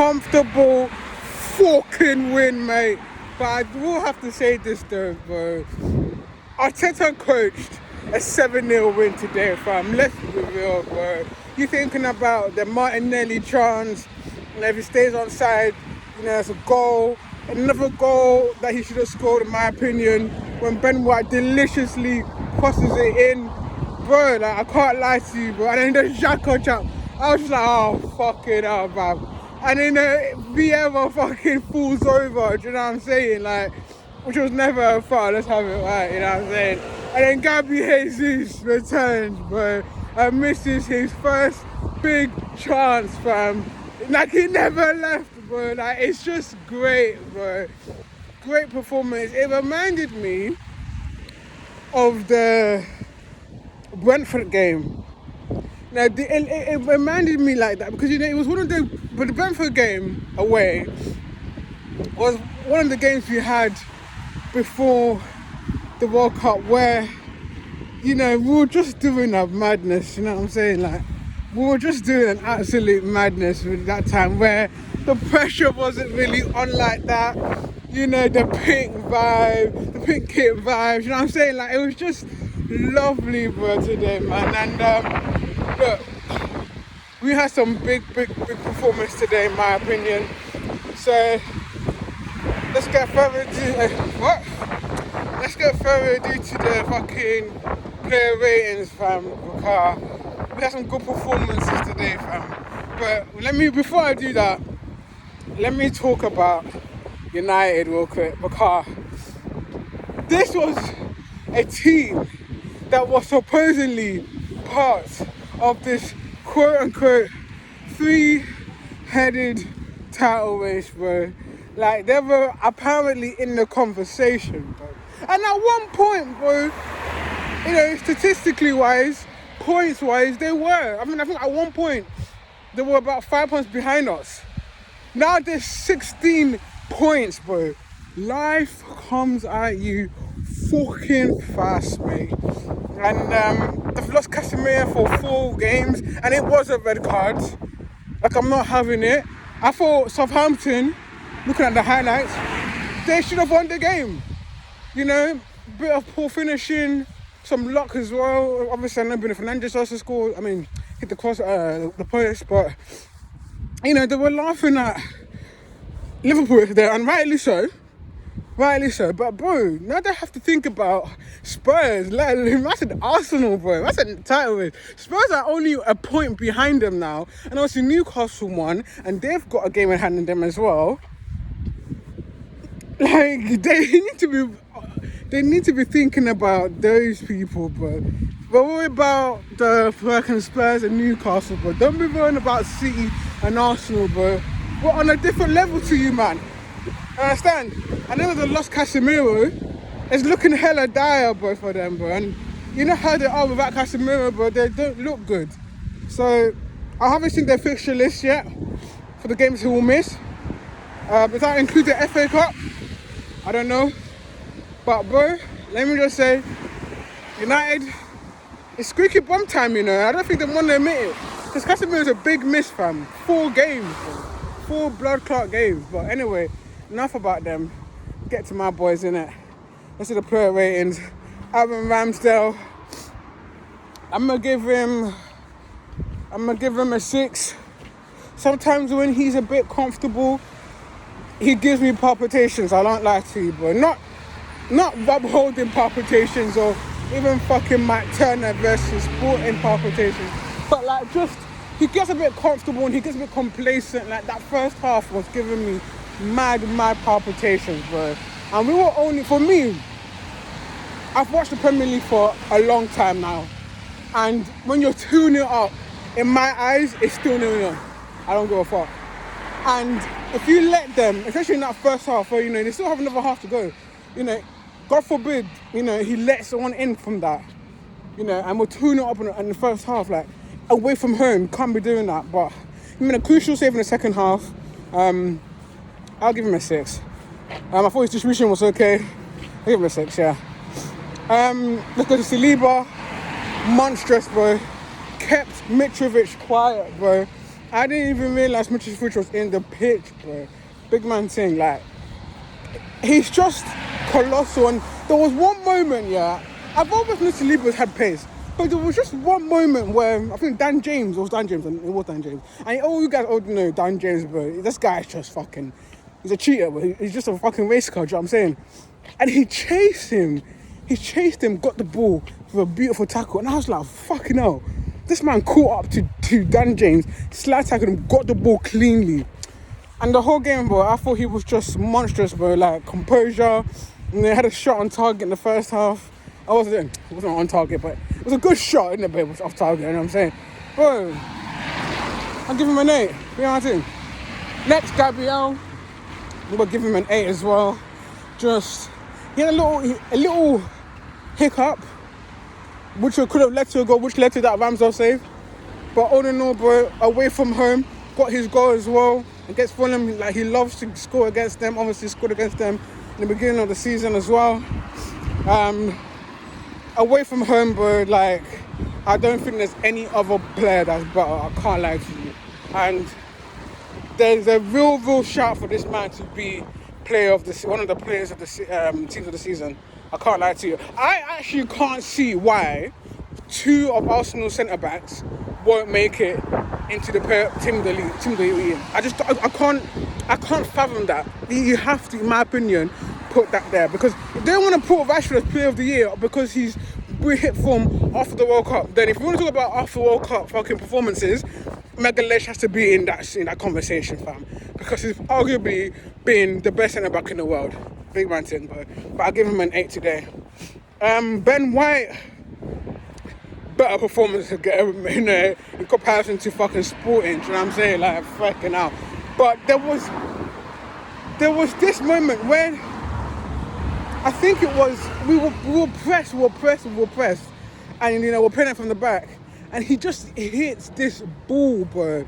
comfortable fucking win, mate. But I will have to say this though, bro. Arteta coached a 7-0 win today, fam. Let's be real, bro. You thinking about the Martinelli chance, and if he stays on side, it's a goal. Another goal that he should have scored, in my opinion, when Ben White deliciously crosses it in. Bro, like, I can't lie to you, bro. And then the Xhaka chap, I was just like, oh, fucking hell, man. And then Vieira fucking falls over, do you know what I'm saying? Like, which was never a foul, let's have it right, you know what I'm saying? And then Gabby Jesus returns, bro, and misses his first big chance, fam. Like, he never left, bro. Like, it's just great, bro. Great performance. It reminded me of the Brentford game. Now, it reminded me like that because, it was one of but the Brentford game away was one of the games we had before the World Cup where, we were just doing a madness, you know what I'm saying? Like, we were just doing an absolute madness with that time where the pressure wasn't really on like that. The pink vibe, the pink kit vibes, you know what I'm saying? Like, it was just lovely, bro, today, man. And look, we had some big performance today, in my opinion. So let's get further ado to the fucking player ratings, fam. Because we had some good performances today, fam. But before I do that, let me talk about United real quick, because this was a team that was supposedly part of this quote-unquote three-headed title race, bro. Like, they were apparently in the conversation, bro. And at one point, bro, statistically wise, points wise, they were. I think at one point they were about 5 points behind us. Now there's 16 points, bro. Life comes at you fucking fast, mate. And they've lost Casemiro for 4 games, and it was a red card. Like, I'm not having it. I thought Southampton, looking at the highlights, they should have won the game. Bit of poor finishing, some luck as well. Obviously, I know Bruno Fernandes also scored. Hit the cross, the post, but they were laughing at Liverpool there, and rightly so. But bro, now they have to think about Spurs. That's an Arsenal, bro. That's a title race. Spurs are only a point behind them now, and obviously Newcastle won, and they've got a game in hand in them as well. Like, they need to be thinking about those people, bro. But worry about the fucking Spurs and Newcastle, bro. Don't be worrying about City and Arsenal, bro. We're on a different level to you, man. Understand? I know the lost Casemiro. It's looking hella dire, bro, for them, bro. And you know how they are without Casemiro, bro. They don't look good. So I haven't seen their fixture list yet for the games he will miss. Does that include the FA Cup? I don't know. But bro, let me just say, United, it's squeaky bum time, I don't think they want to admit it. Because Casemiro's a big miss, fam. 4 games, bro. 4 blood clot games. But anyway, enough about them. Get to my boys, innit? Let's see the player ratings. Aaron Ramsdale, I'm gonna give him a 6. Sometimes when he's a bit comfortable, he gives me palpitations. I don't lie to you, bro. Not rub holding palpitations or even fucking Matt Turner versus Sporting palpitations. But like, just, he gets a bit comfortable and he gets a bit complacent. Like, that first half was giving me mad palpitations, bro. And we were only, for me, I've watched the Premier League for a long time now. And when you're 2-0 up, in my eyes, it's still 0-0. I don't give a fuck. And if you let them, especially in that first half where, they still have another half to go, God forbid, he lets someone in from that, and we're 2-0 up in the first half, like, away from home, can't be doing that. But, a crucial save in the second half, I'll give him a 6. I thought his distribution was okay. I'll give him a 6, yeah. Let's go to Saliba. Monstrous, bro. Kept Mitrovic quiet, bro. I didn't even realise Mitrovic was in the pitch, bro. Big man thing, like, he's just colossal. And there was one moment, yeah, I've always known Saliba's had pace, but there was just one moment where I think Dan James, and you guys all know Dan James, bro. This guy's just fucking, he's a cheater, but he's just a fucking race car, do you know what I'm saying? And he chased him, got the ball for a beautiful tackle, and I was like, fucking hell. This man caught up to Dan James, slide tackled him, got the ball cleanly. And the whole game, bro, I thought he was just monstrous, bro. Like, composure. And they had a shot on target in the first half. It wasn't on target, but it was a good shot, isn't it, but it was off target, you know what I'm saying? Bro, I'll give him an 8. You know what I'm saying? Next, Gabriel. We'll give him an 8 as well. Just, he had a little hiccup, which could have led to a goal, which led to that Ramsdale save. But all in all, bro, away from home, got his goal as well. Against Fulham, like, he loves to score against them. Obviously scored against them in the beginning of the season as well. Away from home, bro, like, I don't think there's any other player that's better. I can't lie to you. And there's a real shout for this man to be one of the players of the teams of the season. I can't lie to you. I actually can't see why 2 of Arsenal centre-backs won't make it into the team of the league. I can't fathom that. You have to, in my opinion, put that there, because if they want to put Rashford as player of the year because he's hit form after the World Cup, then if you want to talk about after World Cup fucking performances, Magalhaes has to be in that conversation, fam, because he's arguably been the best centre back in the world. Big man thing, but I'll give him an 8 today. Ben White, better performance in comparison to fucking Sporting, do you know what I'm saying? Like, fucking out. But there was this moment when I think it was we were pressed, and we're playing it from the back, and he just hits this ball, bro.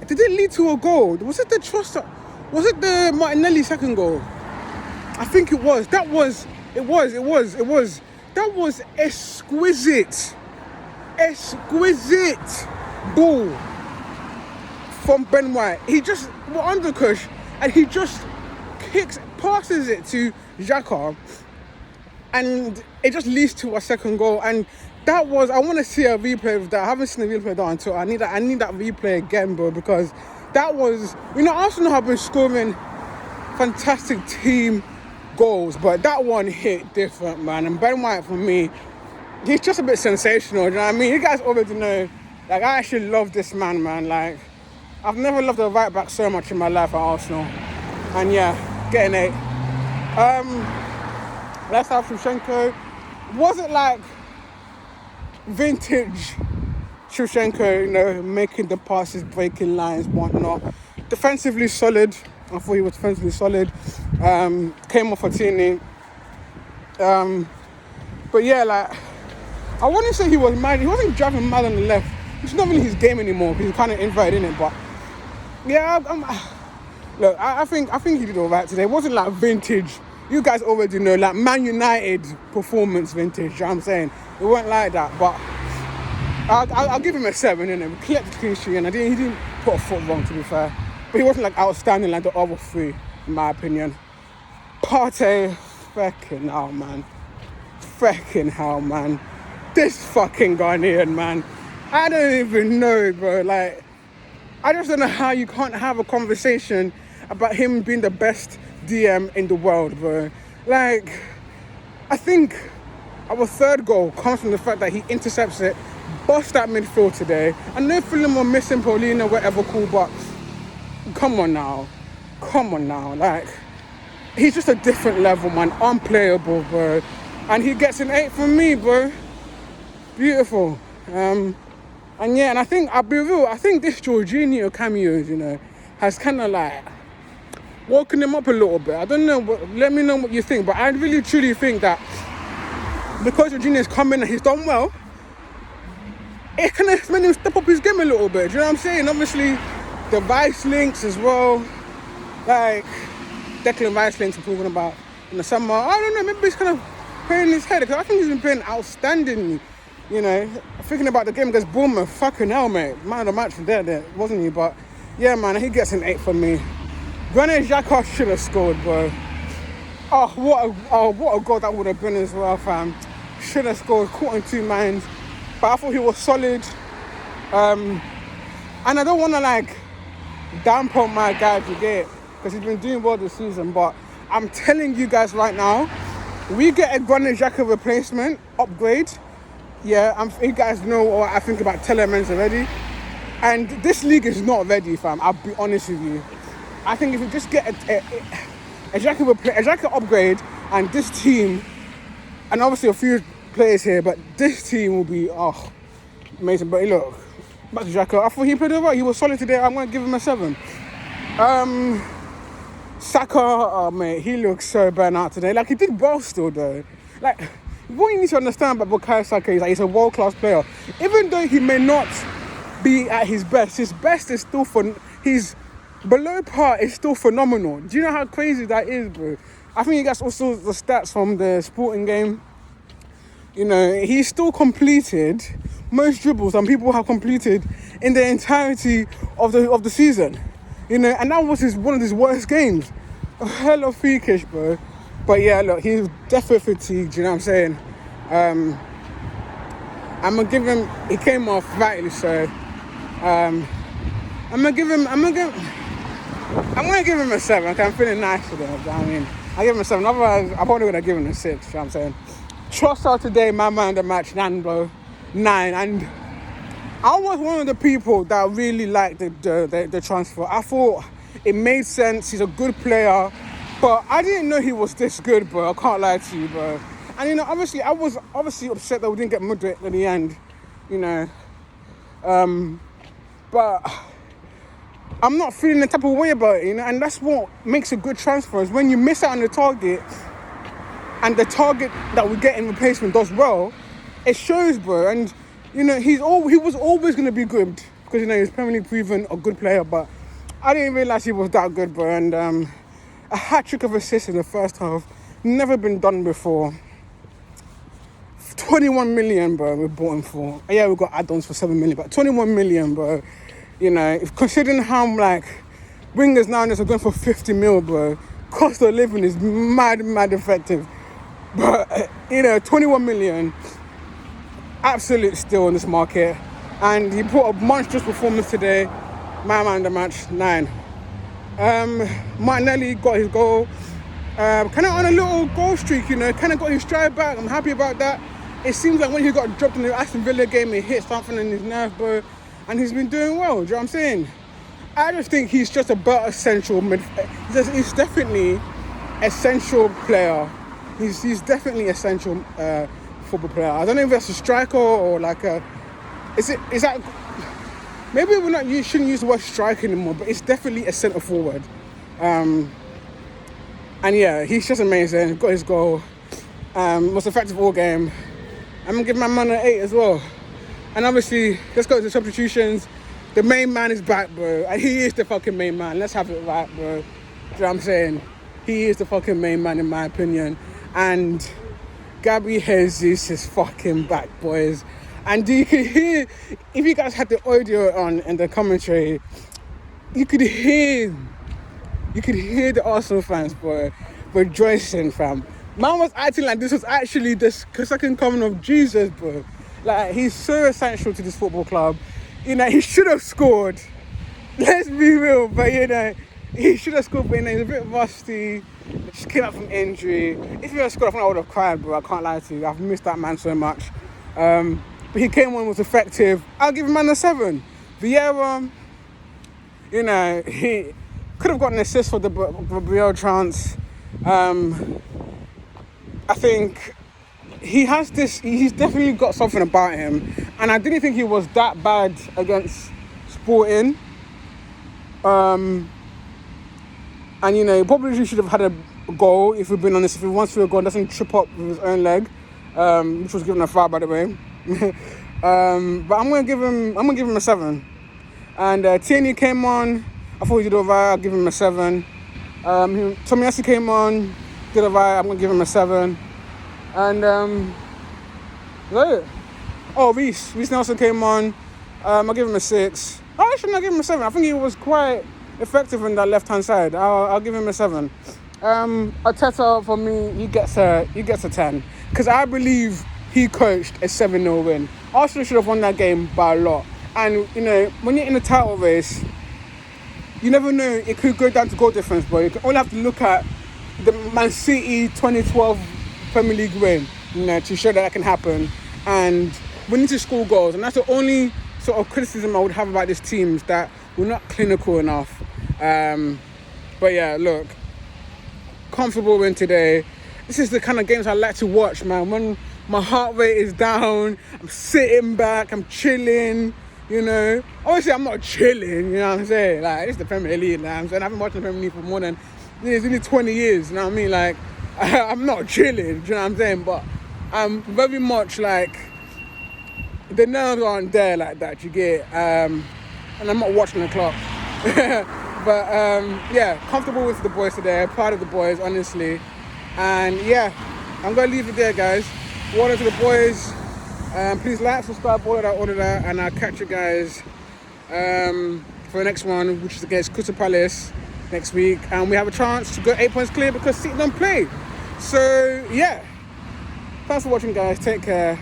Did it lead to a goal? Was it the Trossard? Was it the Martinelli second goal? I think it was. That was exquisite ball from Ben White. We're under Kush, and he just passes it to Xhaka, and it just leads to a second goal. And that was, I want to see a replay of that. I haven't seen a replay of that until I need that replay again, bro, because that was, Arsenal have been scoring fantastic team goals, but that one hit different, man. And Ben White, for me, he's just a bit sensational, you know what I mean? You guys already know, like, I actually love this man. Like, I've never loved a right back so much in my life at Arsenal. And yeah, getting 8. Let's have Shevchenko. Was it like vintage Shevchenko, making the passes, breaking lines, whatnot? Defensively solid. I thought he was defensively solid. Came off Fatini. But yeah, like, I wouldn't say he was mad. He wasn't driving mad on the left. It's not really his game anymore because he's kind of inverted in it. But yeah, look, I think he did all right today. It wasn't like vintage. You guys already know, like Man United performance vintage. You know what I'm saying? It wasn't like that. But I'll give him a 7. We collected the clean sheet, and he didn't put a foot wrong, to be fair. But he wasn't like outstanding like the other 3, in my opinion. Partey, fucking hell, man. This fucking Ghanaian, man. I don't even know, bro. Like, I just don't know how you can't have a conversation about him being the best DM in the world, bro. Like, I think our 3rd goal comes from the fact that he intercepts it, busts that midfield today. I know Fulham were missing Paulina, whatever, cool, but come on now. Like, he's just a different level, man. Unplayable, bro. And he gets an 8 from me, bro. Beautiful. And yeah, and I think, I'll be real, I think this Jorginho cameo, has kind of like woken him up a little bit. I don't know, let me know what you think, but I really truly think that because Jorginho's come in and he's done well, it kind of made him step up his game a little bit. Do you know what I'm saying? Obviously, the Rice links as well, like Declan Rice links I'm talking about in the summer. I don't know, maybe he's kind of playing his head, because I think he's been playing outstandingly. Thinking about the game against Bournemouth, fucking hell, mate. Man of the match from there, wasn't he? But Yeah, man, he gets an 8 from me. Granit Xhaka should have scored, bro. What a goal that would have been as well, fam. Should have scored, caught in two minds. But I thought he was solid. And I don't want to like dampen my guy Brigade because he's been doing well this season. But I'm telling you guys right now, we get a Granit Xhaka replacement upgrade. Yeah, you guys know what I think about Telemans already. And this league is not ready, fam. I'll be honest with you. I think if you just get a Xhaka upgrade and this team, and obviously a few players here, but this team will be amazing. But look, back to Xhaka. I thought he played alright. He was solid today. I'm gonna give him a 7. Saka, oh mate, he looks so burnt out today. Like he did well still though. Like what you need to understand about Bukayo Saka is that he's a world-class player. Even though he may not be at his best is still his below par is still phenomenal. Do you know how crazy that is, bro? I think you guys also the stats from the sporting game. You know, he's still completed most dribbles than people have completed in the entirety of the season. You know, and that was one of his worst games. Hella freakish, bro. But yeah, look, he's definitely fatigued, you know what I'm saying? I'm gonna give him, he came off rightly so. I'm gonna give him a 7. Okay, I'm feeling nice today. I mean, I give him a 7. Otherwise, I'm probably gonna give him a 6. You know what I'm saying? Trossard today, my man of the match, 9, bro. 9. And I was one of the people that really liked the transfer. I thought it made sense. He's a good player, but I didn't know he was this good, bro. I can't lie to you, bro. And you know, obviously, I was upset that we didn't get Mudryk in the end. You know. But I'm not feeling the type of way about it, you know, and that's what makes a good transfer is when you miss out on the target and the target that we get in replacement does well, it shows, bro. And you know, he was always going to be good because you know he's Premier League proven a good player, but I didn't realise he was that good, bro. And a hat-trick of assists in the first half, never been done before. 21 million, bro, we bought him for. Yeah, we got add-ons for 7 million, but 21 million, bro. You know, if considering how like wingers nowadays are going for 50 mil, bro. Cost of living is mad effective. But you know, 21 million, absolute steal in this market. And he put a monstrous performance today. My man of the match, 9. Martinelli got his goal. Kind of on a little goal streak, you know, kind of got his stride back. I'm happy about that. It seems like when he got dropped in the Aston Villa game, he hit something in his nerve, bro. And he's been doing well, do you know what I'm saying? I just think he's just a better central midfielder. He's definitely a central player. He's definitely a central football player. I don't know if that's a striker or like a... Is that... Maybe you shouldn't use the word striker anymore, but it's definitely a centre forward. And yeah, he's just amazing. He got his goal. Was effective all game. I'm going to give my man an 8 as well. And obviously, let's go to the substitutions. The main man is back, bro. And he is the fucking main man. Let's have it right, bro. Do you know what I'm saying? He is the fucking main man, in my opinion. And Gabby Jesus is fucking back, boys. And you could hear, if you guys had the audio on in the commentary, you could hear the Arsenal fans, bro, rejoicing, fam. Man was acting like this was actually the second coming of Jesus, bro. Like, he's so essential to this football club. You know, he should have scored. Let's be real, but you know, he should have scored, but you know, he's a bit rusty. Just came up from injury. If he had scored, I think I would have cried, bro. I can't lie to you. I've missed that man so much. But he came on, was effective. I'll give him a 7. Vieira, you know, he could have gotten an assist for the Gabriel chance. I think he's definitely got something about him. And I didn't think he was that bad against Sporting. And, you know, he probably should have had a goal, if we've been honest. If he wants to a goal and doesn't trip up with his own leg, which was given a foul, by the way. But I'm gonna give him a 7. And Tierney came on. I thought he did alright. I'll give him a 7. Tomiyasu came on, did alright. I'm gonna give him a 7. And Reece Nelson came on. I'll give him a 6. I should not give him a 7. I think he was quite effective on that left-hand side. I'll give him a 7. Arteta, for me, he gets a 10. Because I believe he coached a 7-0 win. Arsenal should have won that game by a lot. And, you know, when you're in a title race, you never know, it could go down to goal difference, but you can only have to look at the Man City 2012 Premier League win, you know, to show that can happen. And we need to score goals. And that's the only sort of criticism I would have about this team, is that we're not clinical enough. But yeah, look, comfortable win today. This is the kind of games I like to watch, man. When my heart rate is down, I'm sitting back, I'm chilling, you know. Obviously, I'm not chilling, you know what I'm saying? Like, it's the Premier League, you know what I'm saying? I've been watching the Premier League for more than, it's only 20 years, you know what I mean? Like, I'm not chilling, you know what I'm saying? But I'm very much like, the nerves aren't there like that, you get, and I'm not watching the clock. But yeah, comfortable with the boys today, proud of the boys, honestly. And yeah, I'm going to leave it there, guys. Water to the boys. Please like, subscribe, all of that. And I'll catch you guys for the next one, which is against Crystal Palace next week. And we have a chance to go 8 points clear because City don't play. So yeah, thanks for watching, guys. Take care.